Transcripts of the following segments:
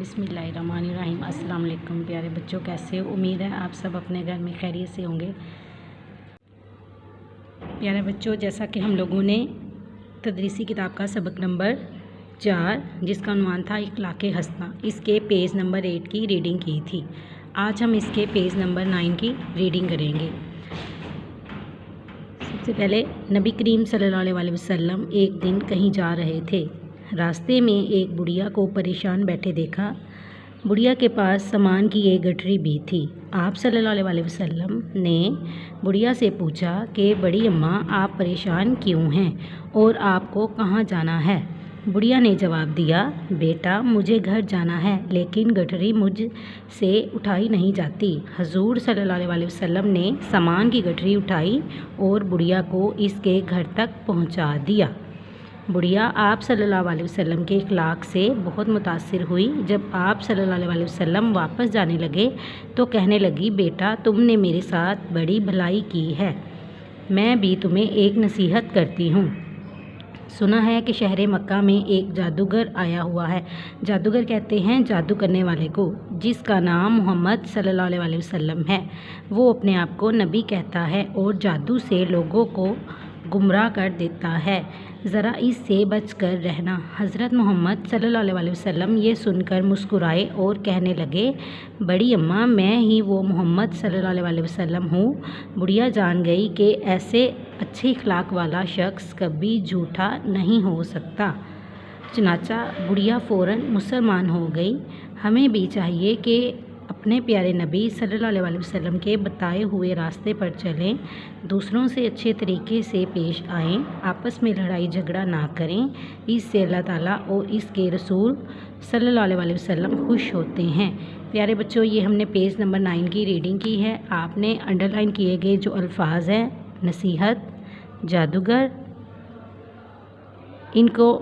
बिस्मिल्लाहिर्रहमानिर्रहीम। अस्सलाम वालेकुम प्यारे बच्चों, कैसे हो? उम्मीद है आप सब अपने घर में खैरियत से होंगे। प्यारे बच्चों, जैसा कि हम लोगों ने तदरीसी किताब का सबक नंबर 4 जिसका उन्वान था इखलाक़े हसना, इसके पेज नंबर 8 की रीडिंग की थी। आज हम इसके पेज नंबर 9 की रीडिंग करेंगे। सबसे पहले नबी करीम सल्लल्लाहु अलैहि वसल्लम एक दिन कहीं जा रहे थे। रास्ते में एक बुढ़िया को परेशान बैठे देखा। बुढ़िया के पास सामान की एक गठरी भी थी। आप सल्लल्लाहु अलैहि वसल्लम ने बुढ़िया से पूछा कि बड़ी अम्मा, आप परेशान क्यों हैं और आपको कहाँ जाना है? बुढ़िया ने जवाब दिया, बेटा मुझे घर जाना है, लेकिन गठरी मुझ से उठाई नहीं जाती। हजूर सल्लल्लाहु अलैहि वसल्लम ने सामान की गठरी उठाई और बुढ़िया को इसके घर तक पहुँचा दिया। बुढ़िया आप सल्लल्लाहु अलैहि वसल्लम के इखलाक़ से बहुत मुतासिर हुई। जब आप सल्लल्लाहु अलैहि वसल्लम वापस जाने लगे तो कहने लगी, बेटा तुमने मेरे साथ बड़ी भलाई की है, मैं भी तुम्हें एक नसीहत करती हूँ। सुना है कि शहर मक्का में एक जादूगर आया हुआ है। जादूगर कहते हैं जादू करने वाले को, जिसका नाम मोहम्मद सल्लल्लाहु अलैहि वसल्लम है। वो अपने आप को नबी कहता है और जादू से लोगों को गुमराह कर देता है। ज़रा इससे बच कर रहना। हज़रत मोहम्मद सल्लल्लाहु अलैहि वसल्लम ये सुनकर मुस्कुराए और कहने लगे, बड़ी अम्मा, मैं ही वो मोहम्मद सल्लल्लाहु अलैहि वसल्लम हूँ। बुढ़िया जान गई कि ऐसे अच्छे इखलाक़ वाला शख्स कभी झूठा नहीं हो सकता। चनाचा बुढ़िया फ़ौरन मुसलमान हो गई। हमें भी चाहिए कि अपने प्यारे नबी सल्लल्लाहु अलैहि वसल्लम के बताए हुए रास्ते पर चलें, दूसरों से अच्छे तरीके से पेश आएँ, आपस में लड़ाई झगड़ा ना करें। इससे अल्लाह ताला और इसके रसूल सल्लल्लाहु अलैहि वसल्लम खुश होते हैं। प्यारे बच्चों, ये हमने पेज नंबर 9 की रीडिंग की है। आपने अंडरलाइन किए गए जो अल्फाज हैं, नसीहत, जादूगर, इनको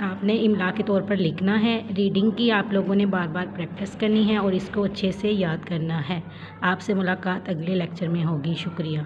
आपने इमला के तौर पर लिखना है। रीडिंग की आप लोगों ने बार बार प्रैक्टिस करनी है और इसको अच्छे से याद करना है। आपसे मुलाकात अगले लेक्चर में होगी। शुक्रिया।